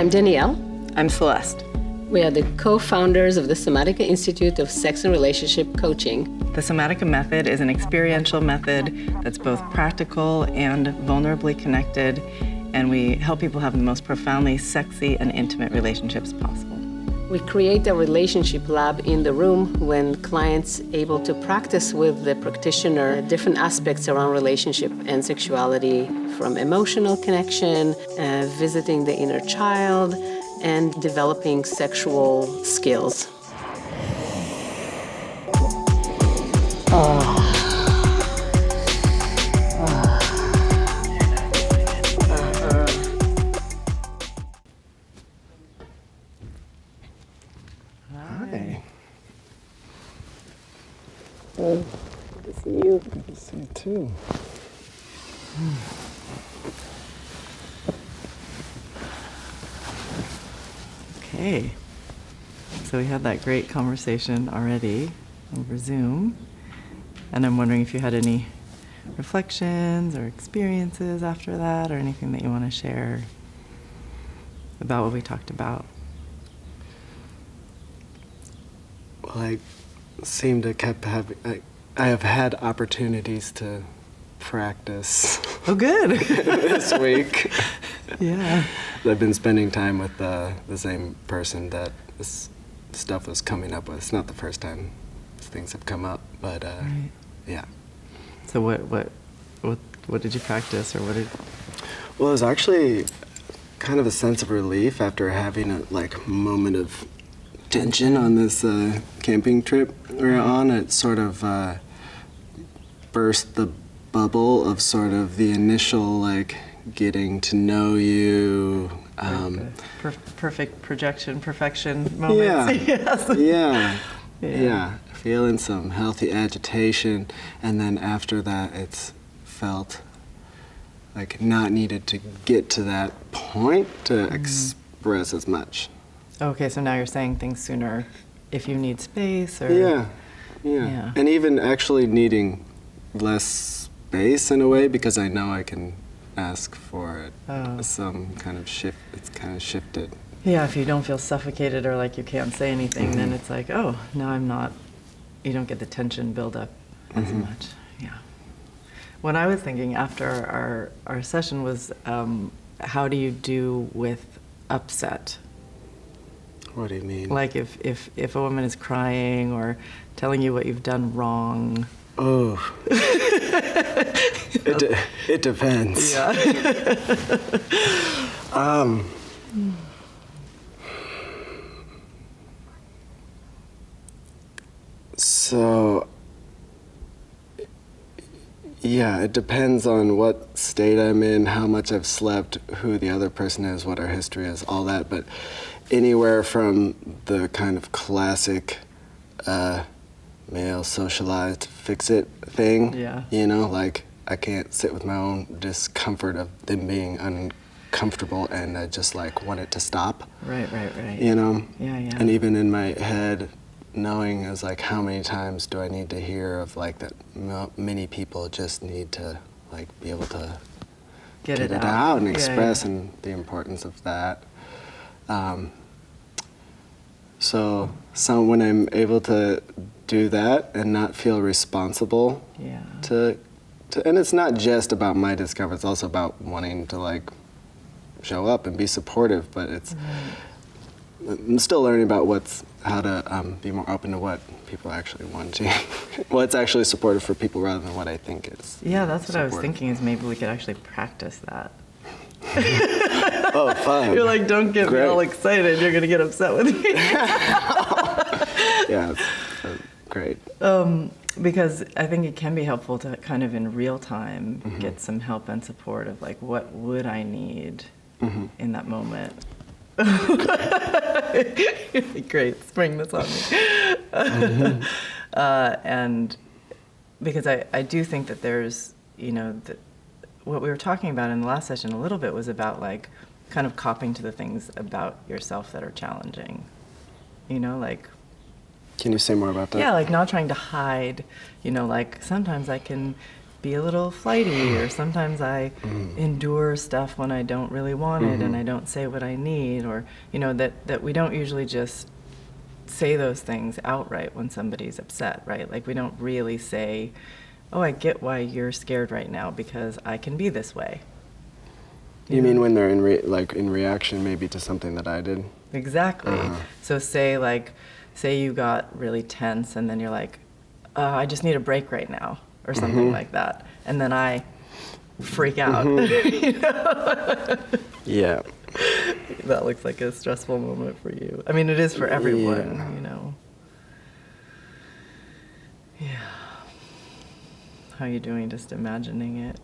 I'm Danielle. I'm Celeste. We are the co-founders of the Somatica Institute of Sex and Relationship Coaching. The Somatica method is an experiential method that's both practical and vulnerably connected, and we help people have the most profoundly sexy and intimate relationships possible. We create a relationship lab in the room when clients able to practice with the practitioner different aspects around relationship and sexuality, from emotional connection, visiting the inner child, and developing sexual skills. Hi. Good to see you. Good to see you too. Okay. So we had that great conversation already over Zoom, and I'm wondering if you had any reflections or experiences after that, or anything that you want to share about what we talked about. Well, I seem to keep having, I have had opportunities to practice Oh, good. this week. Yeah. I've been spending time with the same person that this stuff was coming up with. It's not the first time things have come up, but Right. yeah. So what did you practice, or what did? Well, it was actually kind of a sense of relief after having a moment of tension on this camping trip we were on. It sort of burst the bubble of sort of the initial getting to know you. Perfect projection, perfection moments. Yeah. Yeah. Feeling some healthy agitation, and then after that, it's felt like not needed to get to that point to express as much. Okay, so now you're saying things sooner if you need space, or Yeah. And even actually needing less space in a way, because I know I can ask for it. Some kind of shift. It's kind of shifted. Yeah, if you don't feel suffocated or like you can't say anything, then it's like, oh, now I'm not. You don't get the tension build up as much. Yeah. What I was thinking after our session was, how do you do with upset? What do you mean? Like if a woman is crying or telling you what you've done wrong. Oh. It depends. Yeah. So, yeah, it depends on what state I'm in, how much I've slept, who the other person is, what our history is, all that. But anywhere from the kind of classic male socialized fix-it thing, I can't sit with my own discomfort of them being uncomfortable, and I just want it to stop. Right. Yeah. And even in my head, knowing is how many times do I need to hear of that many people just need to be able to get it out and express, and the importance of that. So when I'm able to do that and not feel responsible to and it's not just about my discomfort, it's also about wanting to show up and be supportive, but it's I'm still learning about how to be more open to what people actually want to, what's actually supportive for people rather than what I think is. Yeah, that's what I was thinking, is maybe we could actually practice that. Oh, fun. You're don't get me all excited, you're going to get upset with me. Yeah, it's great. Because I think it can be helpful to kind of in real time get some help and support of what would I need in that moment. Great, spring this on me. And because I do think that there's, what we were talking about in the last session a little bit was about kind of copping to the things about yourself that are challenging. Can you say more about that? Yeah, not trying to hide, sometimes I can be a little flighty, or sometimes I endure stuff when I don't really want it, and I don't say what I need, or, you know, that we don't usually just say those things outright when somebody's upset, right? Like, we don't really say, oh, I get why you're scared right now because I can be this way. You mean when they're in reaction maybe to something that I did? Exactly. So say you got really tense, and then you're like, I just need a break right now, or something like that. And then I freak out. You know? Yeah. That looks like a stressful moment for you. I mean, it is for everyone, you know. Yeah. How are you doing just imagining it?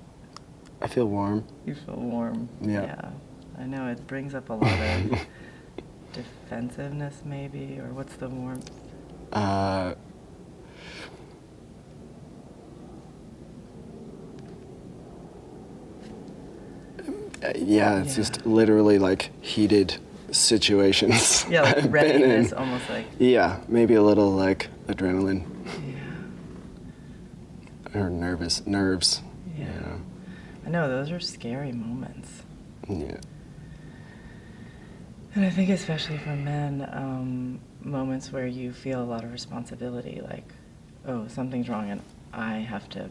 I feel warm. You feel warm. Yeah. I know, it brings up a lot of defensiveness, maybe, or what's the warmth? Yeah, it's just literally like heated situations. Yeah, like I've been readiness, in. almost like. Yeah, maybe a little like adrenaline. Yeah. Or nerves. Yeah. You know? I know, those are scary moments. Yeah. And I think especially for men, moments where you feel a lot of responsibility, like, oh, something's wrong and I have to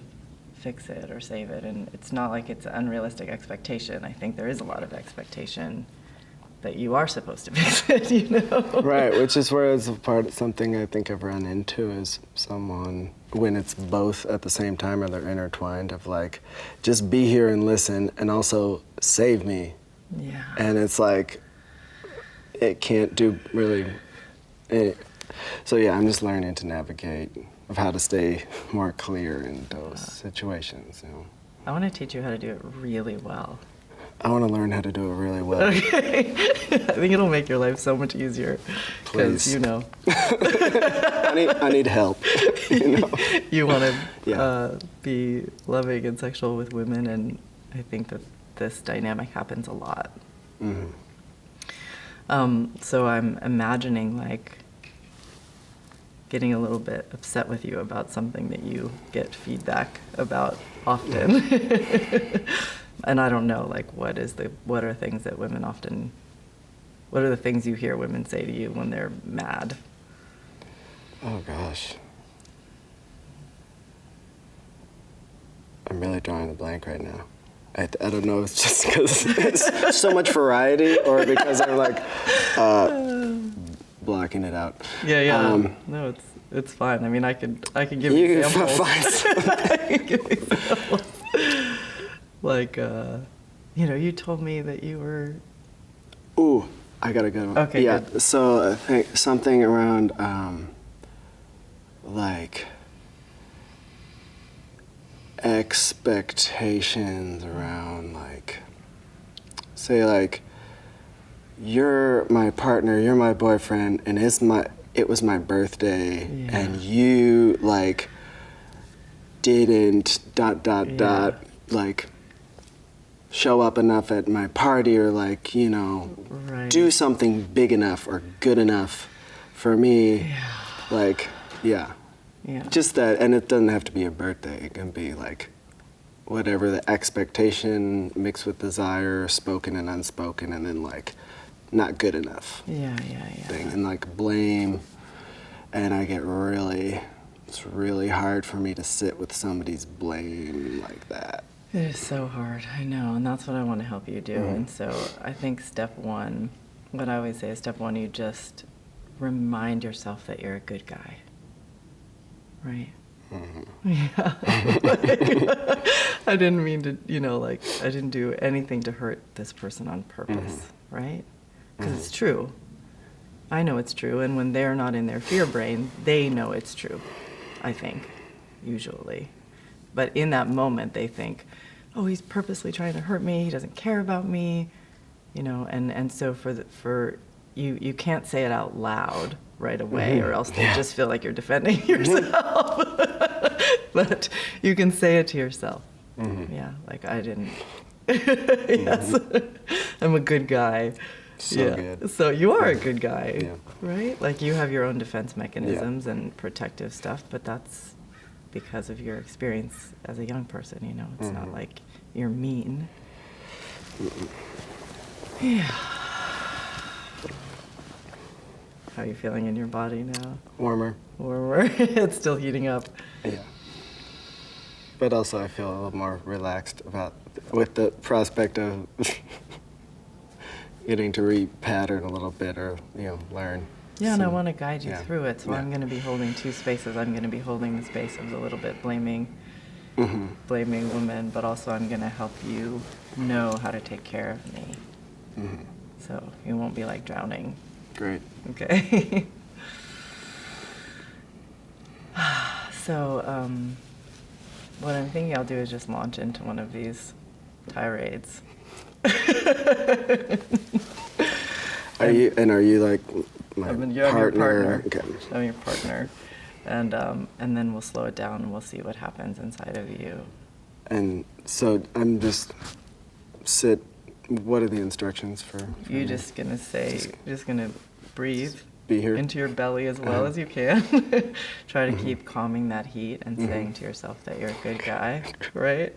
fix it or save it. And it's not like it's an unrealistic expectation. I think there is a lot of expectation that you are supposed to fix it, you know? Right, which is where it's something I think I've run into is someone, when it's both at the same time or they're intertwined, of like, just be here and listen and also save me. Yeah. And it's like, it can't do really. So yeah, I'm just learning to navigate of how to stay more clear in those situations. You know, I want to teach you how to do it really well. I want to learn how to do it really well. Okay. I think it'll make your life so much easier. Because, you know. I need help. You know? You want to be loving and sexual with women, and I think that this dynamic happens a lot. So I'm imagining, like, getting a little bit upset with you about something that you get feedback about often. And I don't know, like, what are things that women often, what are the things you hear women say to you when they're mad? Oh gosh. I'm really drawing a blank right now. I don't know if it's just because it's so much variety or because I'm like blocking it out. Yeah. No, it's fine. I mean, I can give you examples. I can give examples. Like, you know, you told me that you were. Ooh, I got a good one. Okay. Yeah. Good. So I think something around like expectations around, like, say, like, you're my partner, you're my boyfriend, and it was my birthday, and you, like, didn't ... like, show up enough at my party, or, like, you know, do something big enough or good enough for me. Like, just that. And it doesn't have to be a birthday. It can be like whatever the expectation mixed with desire, spoken and unspoken, and then like not good enough thing, and like blame. And I get it's really hard for me to sit with somebody's blame like that. It is so hard, I know, and that's what I want to help you do. And so I think step one, what I always say is step one, you just remind yourself that you're a good guy, right? Yeah. I didn't mean to, you know, like, I didn't do anything to hurt this person on purpose, right? Because it's true. I know it's true, and when they're not in their fear brain, they know it's true, I think, usually. But in that moment, they think, oh, he's purposely trying to hurt me, he doesn't care about me, you know, and so you can't say it out loud right away, or else they just feel like you're defending yourself. But you can say it to yourself. Yeah, like, I didn't. Yes, I'm a good guy. So good. So you are a good guy, right? Like, you have your own defense mechanisms and protective stuff, but that's because of your experience as a young person, you know. It's not like you're mean. Yeah. How are you feeling in your body now? Warmer. Warmer. It's still heating up. Yeah. But also I feel a little more relaxed with the prospect of getting to repattern a little bit or, learn. Yeah, and I want to guide you through it, so Yeah. I'm going to be holding two spaces. I'm going to be holding the space of the little bit blaming woman, but also I'm going to help you know how to take care of me. So you won't be like drowning. Great. Okay. So what I'm thinking I'll do is just launch into one of these tirades. Are you like my I'm partner? your partner. Okay. I'm your partner. And then we'll slow it down and we'll see what happens inside of you. And so I'm just sit. What are the instructions for You're me? just gonna just gonna breathe Be here? into your belly as well as you can. Try to keep calming that heat and saying to yourself that you're a good guy, right?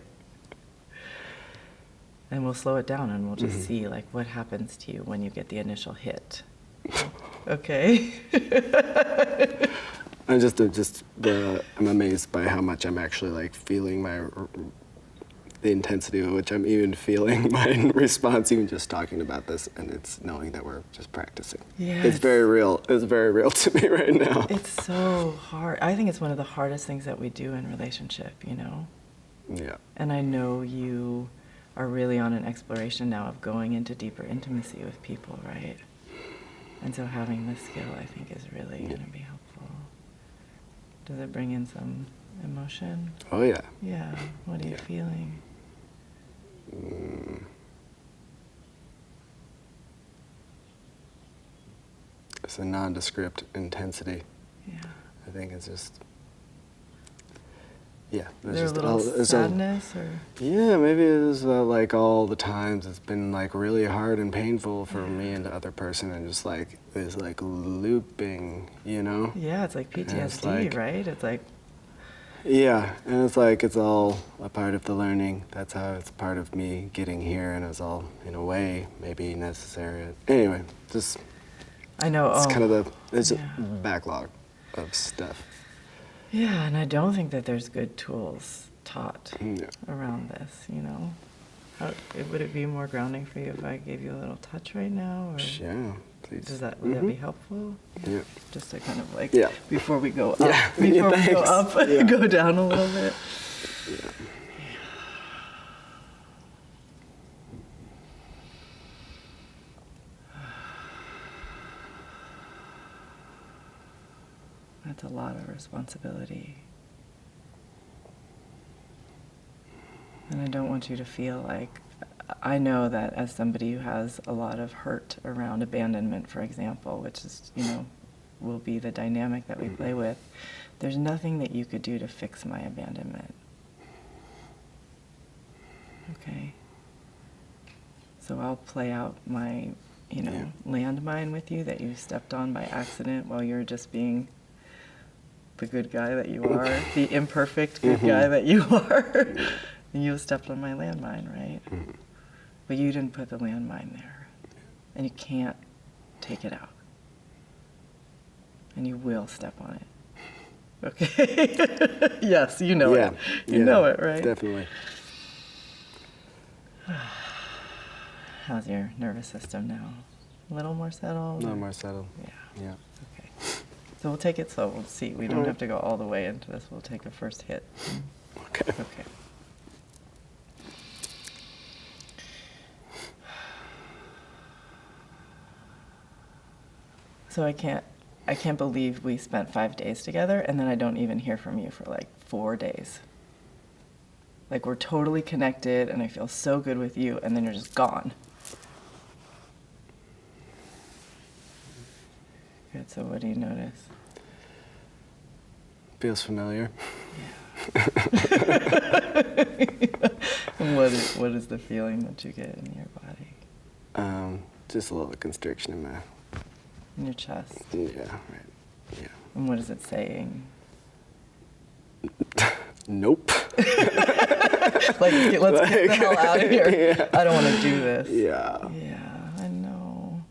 And we'll slow it down and we'll just see like what happens to you when you get the initial hit. Okay. I'm amazed by how much I'm actually like feeling the intensity of which I'm even feeling my response, even just talking about this, and it's knowing that we're just practicing. Yeah, it's very real. It's very real to me right now. It's so hard. I think it's one of the hardest things that we do in relationship, you know? Yeah. And I know you are really on an exploration now of going into deeper intimacy with people, right? And so having this skill, I think, is really going to be helpful. Does it bring in some emotion? Oh yeah. Yeah. What are you feeling? It's a nondescript intensity. Yeah. I think it's just. Yeah. Is there a little sadness or? Yeah, maybe it is like all the times it's been like really hard and painful for me and the other person, and just like this like looping, you know? Yeah, it's like PTSD, it's like, right? It's like. Yeah, and it's like it's all a part of the learning. That's how it's part of me getting here, and it was all in a way maybe necessary. Anyway, just. I know. It's kind of it's yeah. a backlog of stuff. Yeah, and I don't think that there's good tools taught Yeah. around this, you know? Would it be more grounding for you if I gave you a little touch right now? Or Yeah, please. would that be helpful? Yeah. Just to kind of like, Yeah. before we go up, Yeah. before we go Thanks. up, Yeah. go down a little bit. Yeah. That's a lot of responsibility. And I don't want you to feel like, I know that as somebody who has a lot of hurt around abandonment, for example, which is, you know, will be the dynamic that we play with, there's nothing that you could do to fix my abandonment. Okay? So I'll play out my, landmine with you that you stepped on by accident while you're just being the good guy that you are, the imperfect good guy that you are. And you stepped on my landmine, right? But you didn't put the landmine there. And you can't take it out. And you will step on it. Okay? Yes, you know it. You know it, right? Definitely. How's your nervous system now? A little more settled? No more settled. Yeah. Yeah. Okay. So we'll take it slow. We'll see. We don't have to go all the way into this. We'll take a first hit. Okay. Okay. So I can't believe we spent 5 days together and then I don't even hear from you for like 4 days. Like we're totally connected and I feel so good with you and then you're just gone. Good, so what do you notice? Feels familiar. And what is the feeling that you get in your body? Just a little constriction In your chest? Yeah, right. Yeah. And what is it saying? Nope. Like, let's get the hell out of here. Yeah. I don't want to do this. Yeah. Yeah, I know.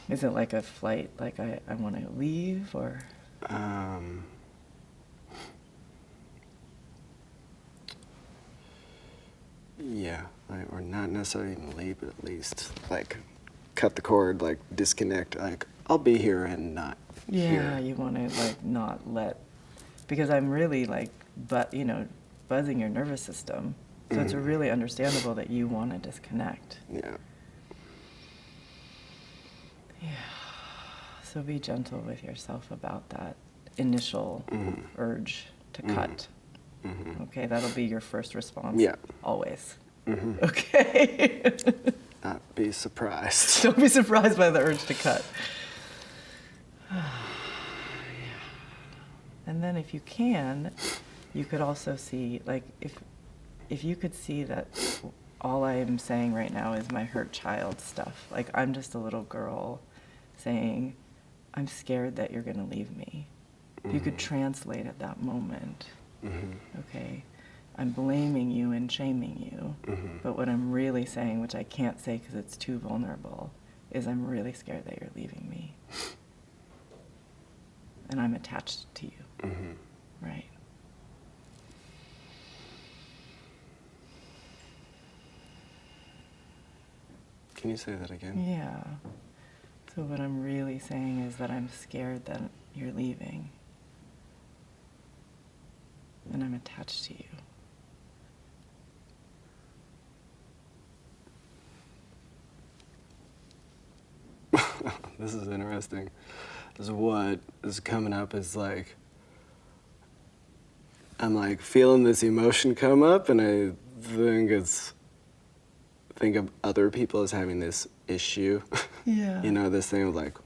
Is it like a flight, like I want to leave, or? Yeah, right. Or not necessarily even leave, but at least like cut the cord, like disconnect. Like I'll be here and not Yeah, here. you want to like not let, because I'm really like, buzzing your nervous system. So it's really understandable that you want to disconnect. Yeah. Yeah. So be gentle with yourself about that initial urge to cut. Okay, that'll be your first response. Yeah. Always. Okay. Not be surprised. Don't be surprised by the urge to cut. Yeah. And then if you can, you could also see, like, if you could see that all I'm saying right now is my hurt child stuff. Like, I'm just a little girl saying, I'm scared that you're going to leave me. If you could translate at that moment, okay, I'm blaming you and shaming you, but what I'm really saying, which I can't say because it's too vulnerable, is I'm really scared that you're leaving me. And I'm attached to you, right? Can you say that again? Yeah. So what I'm really saying is that I'm scared that you're leaving. And I'm attached to you. This is interesting. Is what is coming up is like, I'm like feeling this emotion come up, and I think of other people as having this issue. Yeah. You know, this thing of like,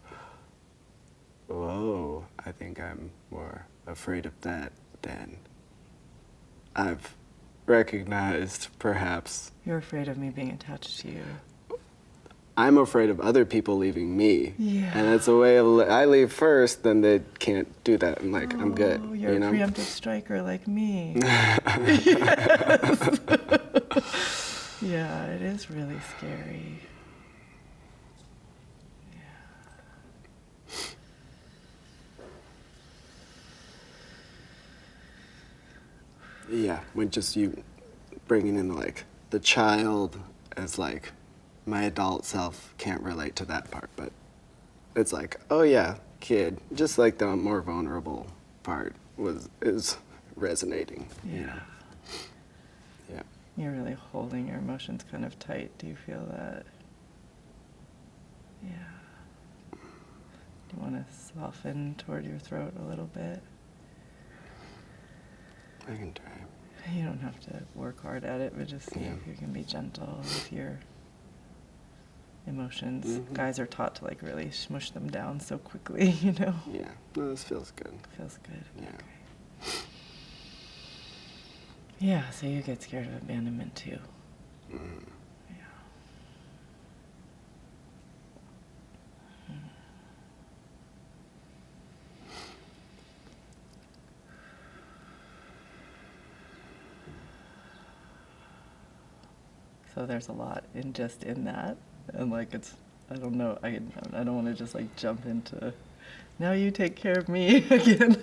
whoa, I think I'm more afraid of that than I've recognized, perhaps. You're afraid of me being attached to you. I'm afraid of other people leaving me. Yeah. And it's a way of, I leave first, then they can't do that. I'm like, I'm good. Oh, you're you know? a preemptive striker like me. Yeah, it is really scary. Yeah, when just you bringing in like the child as like, my adult self can't relate to that part, but it's like, oh yeah, kid, just like the more vulnerable part is resonating. Yeah. You know? Yeah. You're really holding your emotions kind of tight. Do you feel that? Yeah. Do you want to soften toward your throat a little bit? I can try. You don't have to work hard at it, but just see Yeah. if you can be gentle with your emotions. Guys are taught to like really smush them down so quickly, you know? Yeah, no, this feels good. Feels good. Yeah. Okay. Yeah, so you get scared of abandonment too. Yeah. So there's a lot in that, and like I don't know, I don't want to just like jump into, now you take care of me again.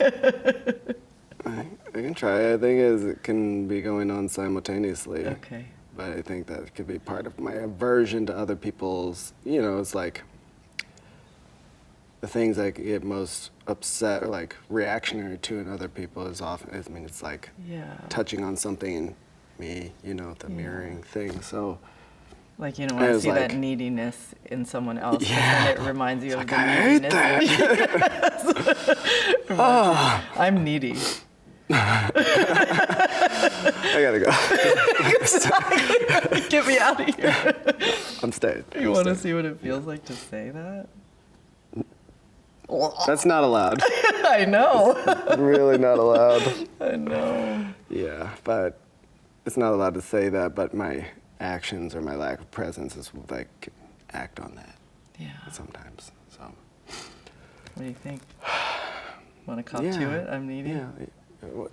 I can try. I think it can be going on simultaneously. Okay. But I think that could be part of my aversion to other people's, you know, it's like the things I get most upset or like reactionary to in other people is often, I mean, it's like touching on something in me, you know, the mirroring thing. So like you don't want to see like, that neediness in someone else, because then it reminds you of the I hate neediness. that. I'm needy. I gotta go. Exactly. Get me out of here. I'm staying. You want to see what it feels like to say that? That's not allowed. I know. Really not allowed. I know. Yeah, but it's not allowed to say that, but my actions or my lack of presence is like act on that. Yeah. Sometimes. So What do you think? Want to cop to it? I'm needy? Yeah.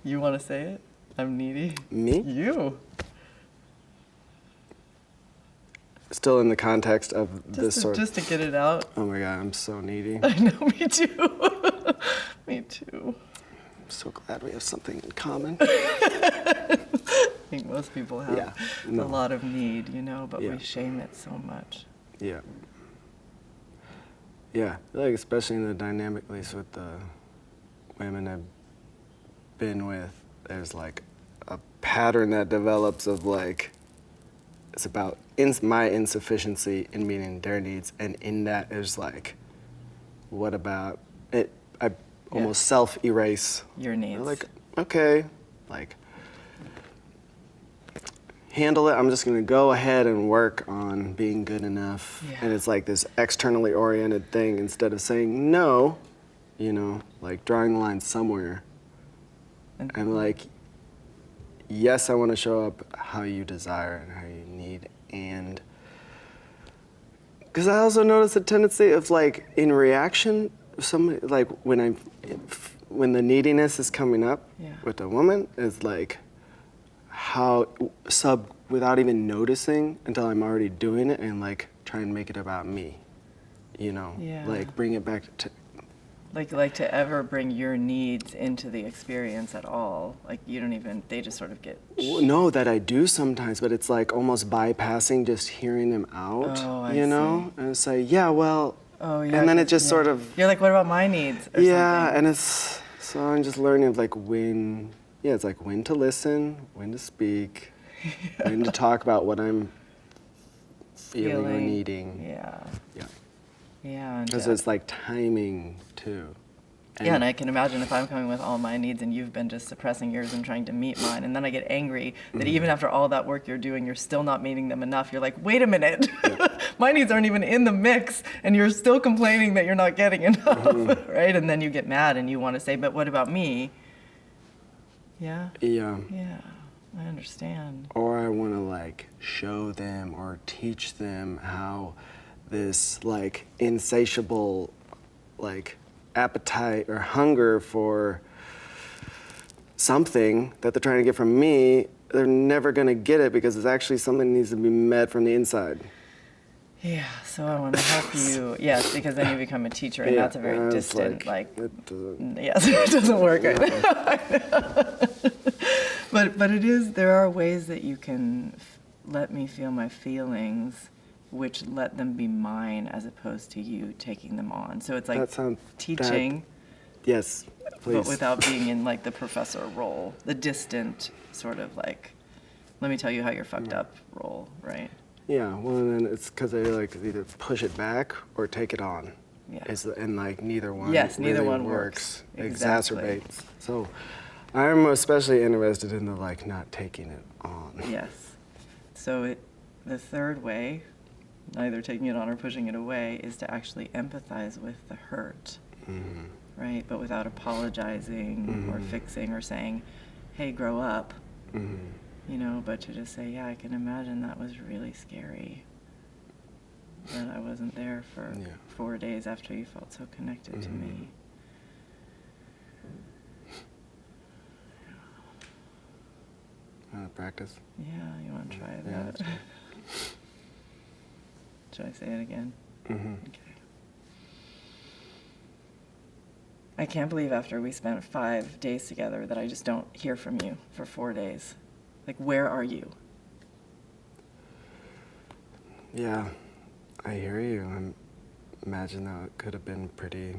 You want to say it? I'm needy? Me? You. Still in the context of this sort of... Just to get it out. Oh my God, I'm so needy. I know, me too. Me too. I'm so glad we have something in common. I think most people have a no. lot of need, you know, but Yeah. we shame it so much. Yeah. Yeah, like especially in the dynamic, at least with the women I've been with, there's like a pattern that develops of like, it's about my insufficiency in meeting their needs, and in that is like, what about it? I almost self-erase Your needs. Like, okay, like, handle it. I'm just gonna go ahead and work on being good enough. Yeah. And it's like this externally oriented thing instead of saying no, you know, like drawing the line somewhere. And like, yes, I want to show up how you desire and how you need. And because I also notice a tendency of like in reaction, somebody like when the neediness is coming up with a woman is like how without even noticing until I'm already doing it and like try and make it about me, you know, like bring it back to like to ever bring your needs into the experience at all. Like you don't even, they just sort of get... No, that I do sometimes, but it's like almost bypassing just hearing them out, you know? And it's like, yeah, well, and then it just sort of... You're like, what about my needs? Or something. And it's, so I'm just learning of like when, it's like when to listen, when to speak, when to talk about what I'm feeling or needing. Yeah. Because it's like timing too. And I can imagine if I'm coming with all my needs and you've been just suppressing yours and trying to meet mine, and then I get angry that even after all that work you're doing, you're still not meeting them enough. You're like, wait a minute, my needs aren't even in the mix, and you're still complaining that you're not getting enough, right? And then you get mad and you want to say, but what about me? Yeah, I understand. Or I want to like show them or teach them how this like insatiable like appetite or hunger for something that they're trying to get from me, they're never going to get it because it's actually something that needs to be met from the inside. Yeah, so I want to help you. Yes, because then you become a teacher, and that's a very distant, it doesn't, it doesn't work. But it is, there are ways that you can let me feel my feelings, which let them be mine as opposed to you taking them on. So it's like teaching. Yes, please. But without being in like the professor role, the distant sort of like, let me tell you how you're fucked up role, right? Yeah, well, and then it's because they like either push it back or take it on. Yeah. And like neither one neither really one works. Exactly. Exacerbates. So I'm especially interested in the like not taking it on. Yes. So the third way, neither taking it on or pushing it away, is to actually empathize with the hurt, right? But without apologizing or fixing or saying, hey, grow up. You know, but to just say, yeah, I can imagine that was really scary. That I wasn't there for 4 days after you felt so connected to me. Practice? Yeah, you want to try that? Should I say it again? Okay. I can't believe after we spent 5 days together that I just don't hear from you for 4 days. Like, where are you? Yeah, I hear you. I imagine that it could have been pretty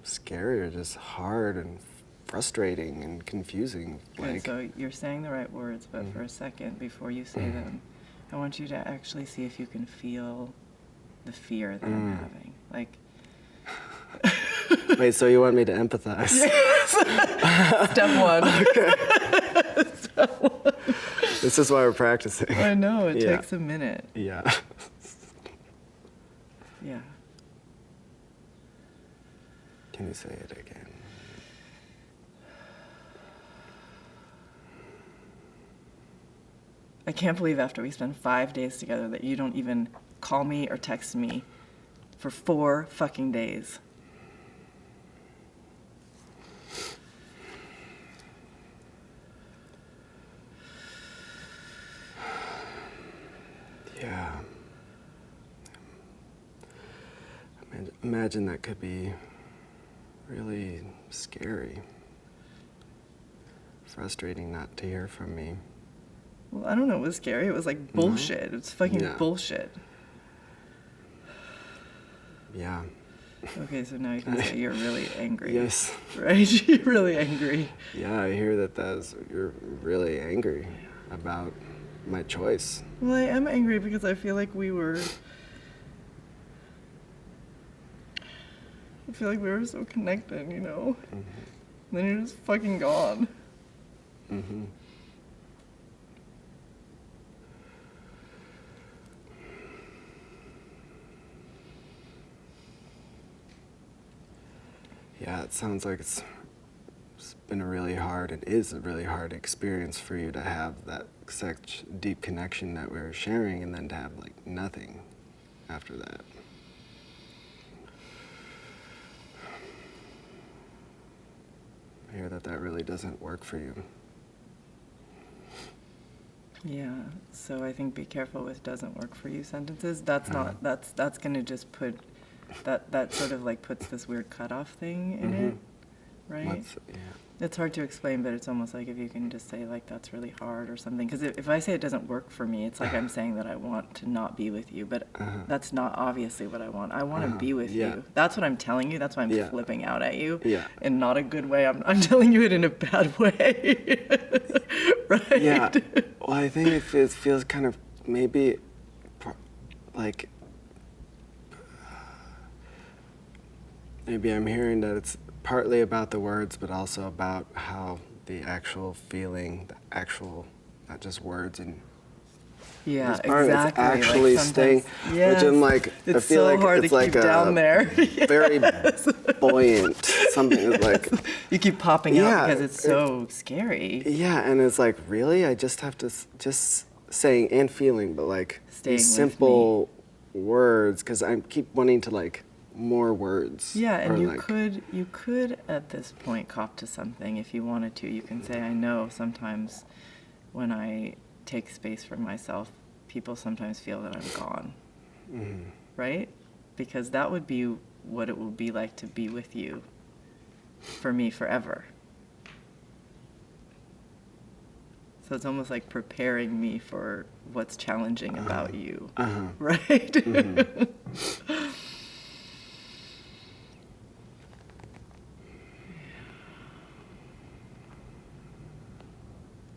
scary or just hard and frustrating and confusing. Good, so you're saying the right words, but for a second, before you say them, I want you to actually see if you can feel the fear that I'm having. Like... Wait, so you want me to empathize? Yes. Step one. Okay. Step one. This is why we're practicing. I know, it takes a minute. Yeah. Yeah. Can you say it again? I can't believe after we spend 5 days together that you don't even call me or text me for 4 fucking days. imagine that could be really scary. Frustrating not to hear from me. Well, I don't know, it was scary. It was like bullshit. It's fucking bullshit. Yeah. Okay, so now you can say you're really angry. Yes. Right? You're really angry. Yeah, I hear you're really angry about my choice. Well, I am angry because I feel like we were so connected, you know? And then you're just fucking gone. Yeah, it sounds like it's been it is a really hard experience for you to have that such deep connection that we were sharing and then to have like nothing after that. I hear that really doesn't work for you. Yeah, so I think be careful with doesn't work for you sentences. That's going to just put, that sort of like puts this weird cutoff thing in it, right? It's hard to explain, but it's almost like if you can just say like that's really hard or something. Because if I say it doesn't work for me, it's like I'm saying that I want to not be with you, but that's not obviously what I want. I want to be with you. That's what I'm telling you. That's why I'm flipping out at you. In not a good way. I'm telling you it in a bad way. Right? Yeah. Well, I think it feels kind of maybe like maybe I'm hearing that it's partly about the words, but also about how the actual feeling, not just words, and yeah, exactly. It's actually like staying, which I'm like, it's I feel so like hard it's to like keep down there. Very buoyant. Something is like you keep popping out because it's so scary. Yeah, and it's like really, I just have to just saying and feeling, but like these simple words because I keep wanting to like. More words. Yeah, and you could at this point cop to something if you wanted to. You can say, I know sometimes when I take space for myself, people sometimes feel that I'm gone. Right? Because that would be what it will be like to be with you for me forever. So it's almost like preparing me for what's challenging about you. Right?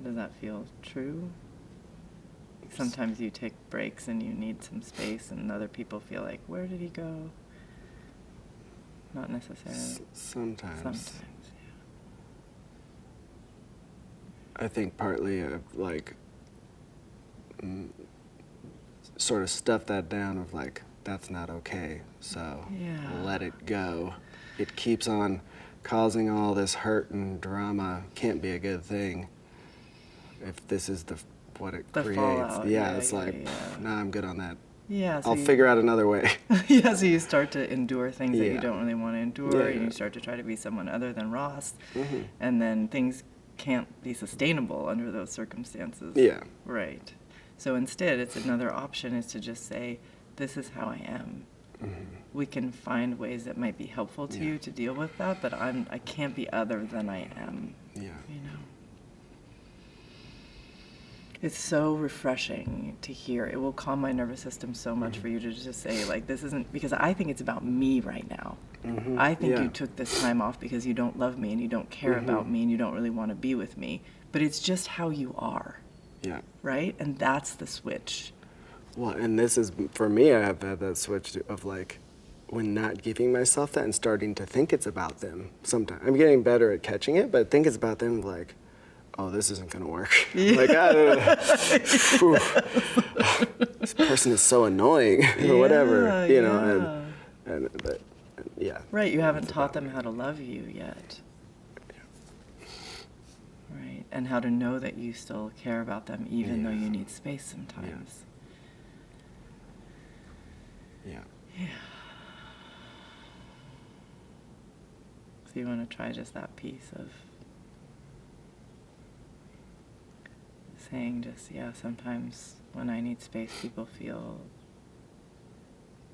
Does that feel true? Sometimes you take breaks and you need some space and other people feel like, where did he go? Not necessarily. Sometimes, yeah. I think partly of like sort of stuff that down of like, that's not okay, so let it go. It keeps on causing all this hurt and drama. Can't be a good thing. If this is what it creates, fallout. It's like, nah, I'm good on that. Yeah, so I'll figure out another way. Yeah, so you start to endure things that you don't really want to endure, and you start to try to be someone other than Ross, and then things can't be sustainable under those circumstances. Yeah. Right. So instead, it's another option is to just say, this is how I am. We can find ways that might be helpful to you to deal with that, but I can't be other than I am. Yeah. You know. It's so refreshing to hear. It will calm my nervous system so much for you to just say, like, this isn't, because I think it's about me right now. I think you took this time off because you don't love me and you don't care about me and you don't really want to be with me. But it's just how you are. Yeah. Right? And that's the switch. Well, and this is, for me, I have had that switch of like, when not giving myself that and starting to think it's about them sometimes. I'm getting better at catching it, but I think it's about them like, oh, this isn't going to work. Like, I don't know. This person is so annoying or whatever, you know. And Right, you haven't taught them how to love you yet. Right, and how to know that you still care about them even though you need space sometimes. Yeah. So you want to try just that piece of saying just, sometimes when I need space, people feel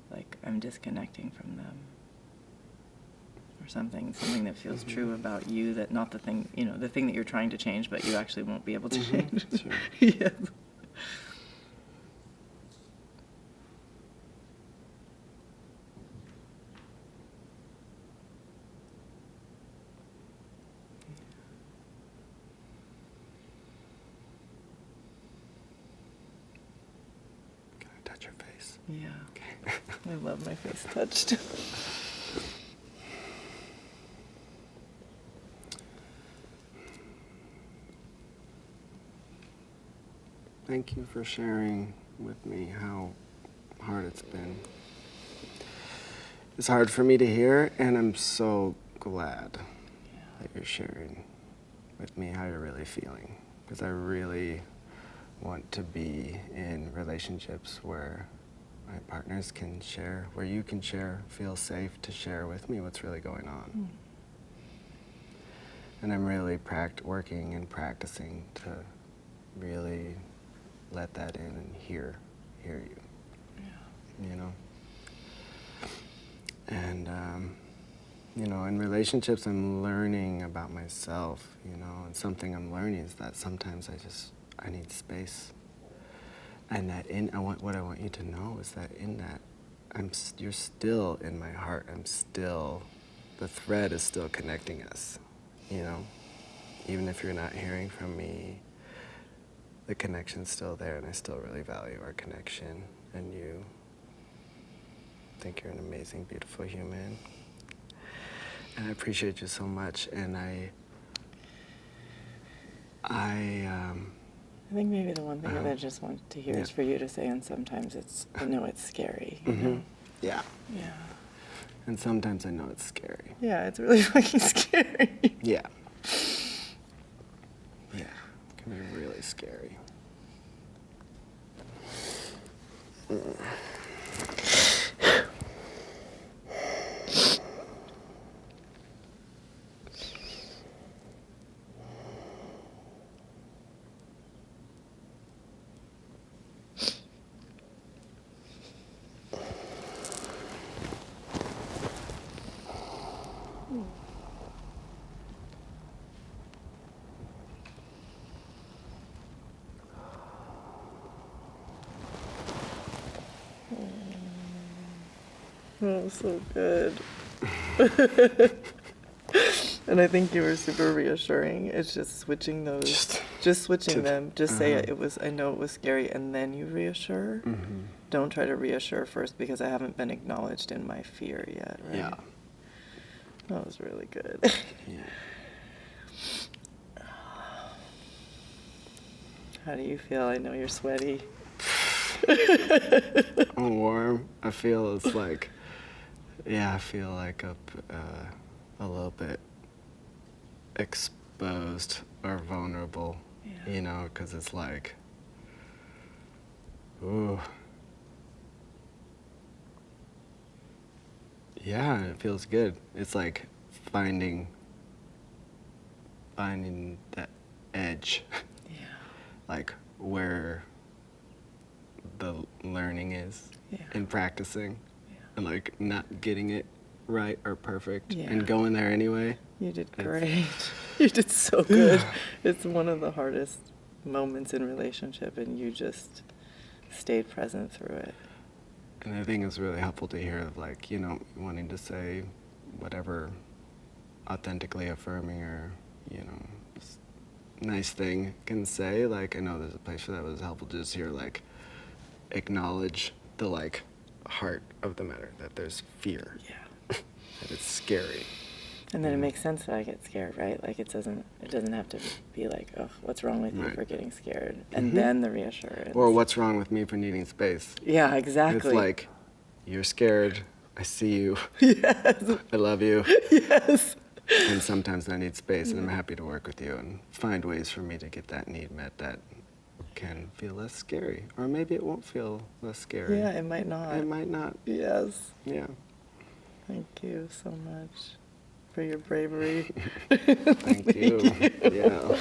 like I'm disconnecting from them. or something that feels true about you, that not the thing, the thing that you're trying to change, but you actually won't be able to change. Sure. Yes. Can I touch your face? Yeah. Okay. I love my face touched. Thank you for sharing with me how hard it's been. It's hard for me to hear, and I'm so glad that you're sharing with me how you're really feeling, because I really want to be in relationships where my partners can share, where you can share, feel safe to share with me what's really going on. And I'm really working and practicing to really let that in and hear you. Yeah. And in relationships, I'm learning about myself, and something I'm learning is that sometimes I need space. And that what I want you to know is that in that, you're still in my heart. The thread is still connecting us, Even if you're not hearing from me, the connection's still there, and I still really value our connection. And you, I think you're an amazing, beautiful human. And I appreciate you so much. And I think maybe the one thing that I just want to hear is for you to say, and sometimes I know it's scary. Yeah. Yeah. And sometimes I know it's scary. Yeah, it's really fucking scary. Yeah. Yeah. It can be really scary. Oh, so good. And I think you were super reassuring. It's just switching those, just switching them. Just say I know it was scary, and then you reassure. Mm-hmm. Don't try to reassure first, because I haven't been acknowledged in my fear yet, right? Yeah. That was really good. Yeah. How do you feel? I know you're sweaty. I'm warm. I feel it's like, I feel like a little bit exposed or vulnerable, because it's like, ooh. Yeah, it feels good. It's like finding that edge. Yeah. Like where the learning is and practicing and like not getting it right or perfect and going there anyway. You did great. You did so good. It's one of the hardest moments in relationship, and you just stayed present through it. And I think it's really helpful to hear of like, wanting to say whatever authentically affirming or, nice thing can say. Like, I know there's a place for that, but it's helpful to just hear like acknowledge the like heart of the matter, that there's fear. Yeah. That it's scary. And then it makes sense that I get scared, right? Like it doesn't have to be like, oh, what's wrong with you for getting scared? And then the reassurance. Or what's wrong with me for needing space? Yeah, exactly. It's like, you're scared, I see you. Yes. I love you. Yes. And sometimes I need space, and I'm happy to work with you and find ways for me to get that need met that can feel less scary. Or maybe it won't feel less scary. Yeah, it might not. It might not. Yes. Yeah. Thank you so much for your bravery. Thank you. Yeah.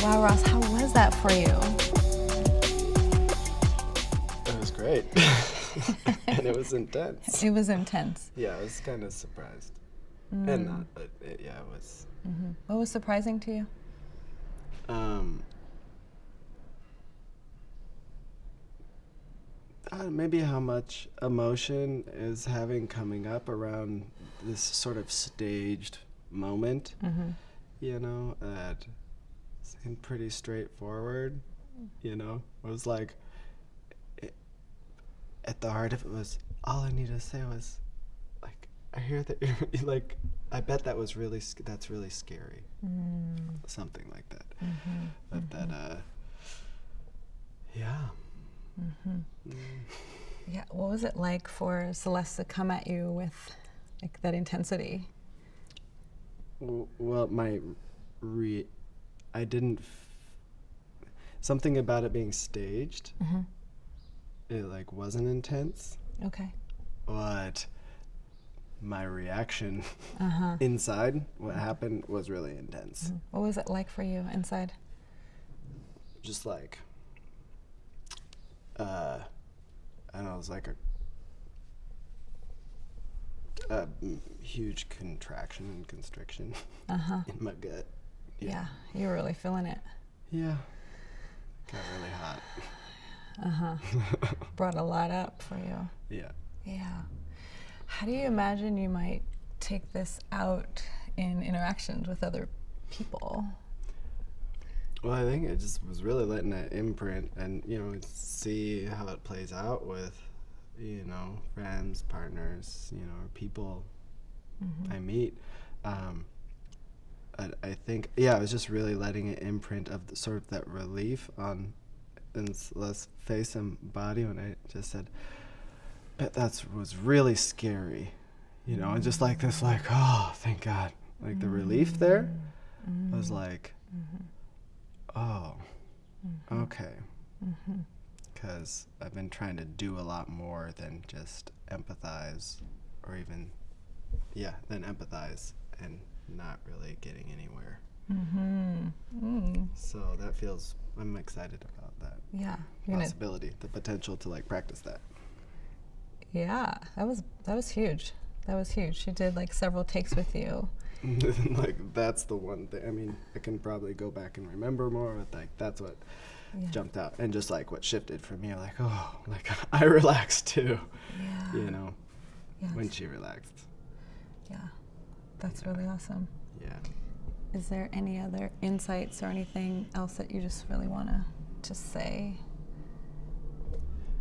Wow, Ross, how was that for you? It was great. And it was intense. It was intense. Yeah, I was kind of surprised. And not, but it was. What was surprising to you? Maybe how much emotion is coming up around this sort of staged moment, that seemed pretty straightforward, It was like, at the heart of it was, all I needed to say was, like, I hear that you're, like, I bet that's really scary. Something like that. But that, yeah. Yeah, what was it like for Celeste to come at you with like that intensity? Well, I didn't. Something about it being staged. It like wasn't intense. Okay. But my reaction inside, what happened, was really intense. What was it like for you inside? Just like, I don't know, it was like a huge contraction and constriction in my gut. Yeah, you were really feeling it. Yeah. Got really hot. Brought a lot up for you. Yeah. Yeah. How do you imagine you might take this out in interactions with other people? Well, I think it just was really letting it imprint and, see how it plays out with, friends, partners, or people I meet. I think, I was just really letting it imprint of sort of that relief on Celeste's face and body when I just said, bet that was really scary, and just like this, like, oh, thank God. Like the relief there was like, oh, okay. Because I've been trying to do a lot more than just empathize, or even, than empathize and not really getting anywhere. So that feels, I'm excited about that. Yeah. Possibility, the potential to like practice that. Yeah, that was huge. That was huge. She did like several takes with you. Like that's the one thing. I mean, I can probably go back and remember more, but like that's what jumped out, and just like what shifted for me, like, oh, like I relaxed too. Yeah. Yes. When she relaxed. Yeah, that's really awesome. Yeah. Is there any other insights or anything else that you just really want to just say?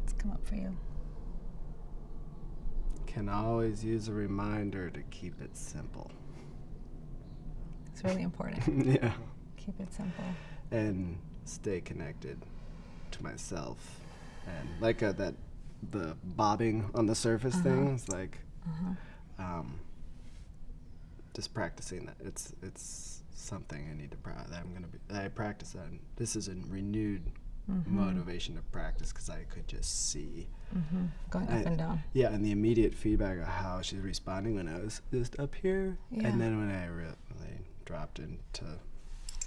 It's come up for you. Can always use a reminder to keep it simple. It's really important. Yeah. Keep it simple. And stay connected to myself. And like the bobbing on the surface things, like just practicing that. It's something I need to I practice that. And this is a renewed motivation to practice, because I could just see going up and down. Yeah, and the immediate feedback of how she's responding when I was just up here, and then when I really dropped into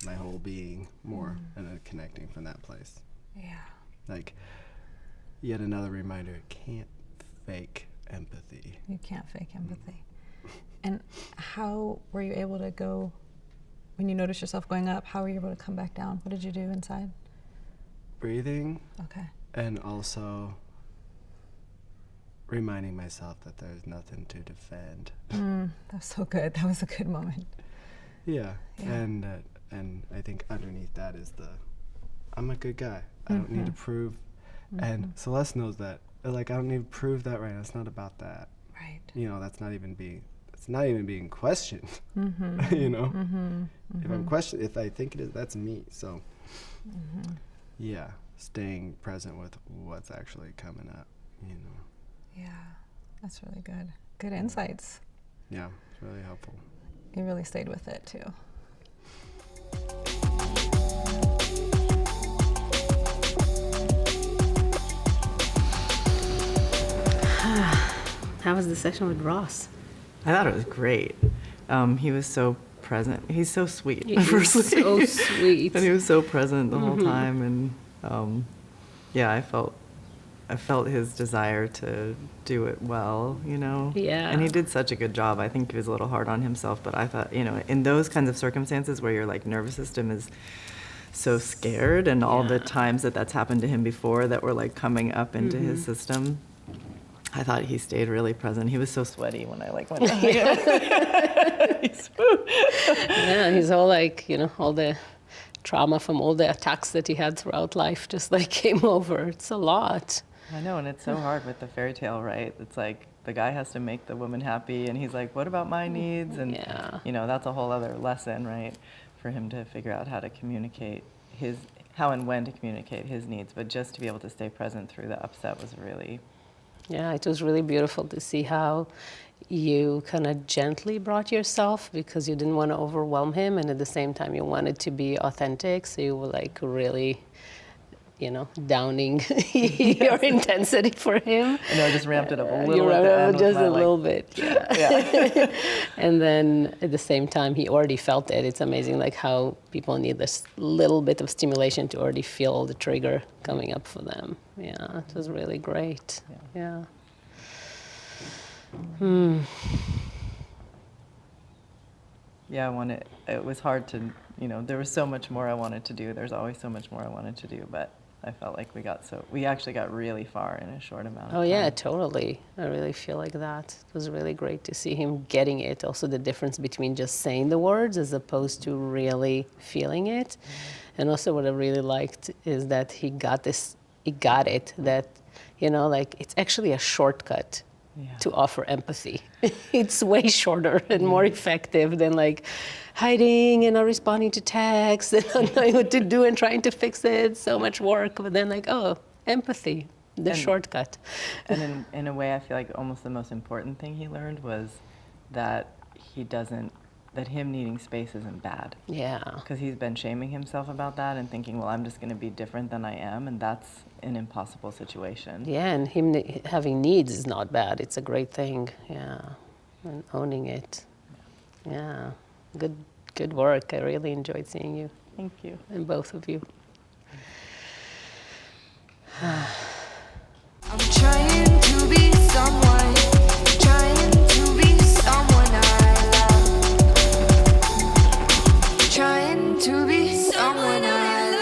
my whole being more and connecting from that place. Yeah. Like, yet another reminder, can't fake empathy. You can't fake empathy. And how were you able to go, when you noticed yourself going up, how were you able to come back down? What did you do inside? Breathing. Okay. And also reminding myself that there's nothing to defend. That was so good. That was a good moment. Yeah. And I think underneath that is I'm a good guy. I don't need to prove. And Celeste knows that. Like, I don't need to prove that right now. It's not about that. Right. That's not even being questioned. If I'm questioned, if I think it is, that's me. So, yeah, staying present with what's actually coming up, Yeah, that's really good. Good insights. Yeah, it's really helpful. You really stayed with it too. How was the session with Ross? I thought it was great. He was so present. He's so sweet. He's so sweet. And he was so present the whole time. And yeah, I felt his desire to do it well, you know? Yeah. And he did such a good job. I think he was a little hard on himself, but I thought, you know, in those kinds of circumstances where your like nervous system is so scared, and all the times that that's happened to him before that were like coming up into his system, I thought he stayed really present. He was so sweaty when I like went down. Yeah, he's all like, you know, all the trauma from all the attacks that he had throughout life just like came over. It's a lot. I know, and it's so hard with the fairy tale, right? It's like the guy has to make the woman happy, and he's like, what about my needs? And, you know, that's a whole other lesson, right? For him to figure out how to communicate how and when to communicate his needs, but just to be able to stay present through the upset was really... Yeah, it was really beautiful to see how you kind of gently brought yourself, because you didn't want to overwhelm him, and at the same time you wanted to be authentic, so you were like really, you know, downing your intensity for him. I know, I just ramped it up a little You at the end just a like, little bit, yeah. And then at the same time, he already felt it. It's amazing, like how people need this little bit of stimulation to already feel the trigger coming up for them. Yeah, it was really great. Yeah. Yeah, it was hard to, you know, there was so much more I wanted to do. There's always so much more I wanted to do, but I felt like we actually got really far in a short amount of time. Oh yeah, totally. I really feel like that. It was really great to see him getting it. Also the difference between just saying the words as opposed to really feeling it. And also what I really liked is that he got it, that, you know, like it's actually a shortcut to offer empathy. It's way shorter and more effective than like hiding and not responding to texts and not knowing what to do and trying to fix it. So much work, but then like, oh, empathy, the shortcut. And in a way, I feel like almost the most important thing he learned was that that him needing space isn't bad. Yeah. Because he's been shaming himself about that and thinking, well, I'm just going to be different than I am, and that's an impossible situation. Yeah, and him having needs is not bad. It's a great thing. Yeah, and owning it. Yeah, good work. I really enjoyed seeing you. Thank you. And both of you. I'm trying to be someone, trying to be someone I love, trying to be someone I love.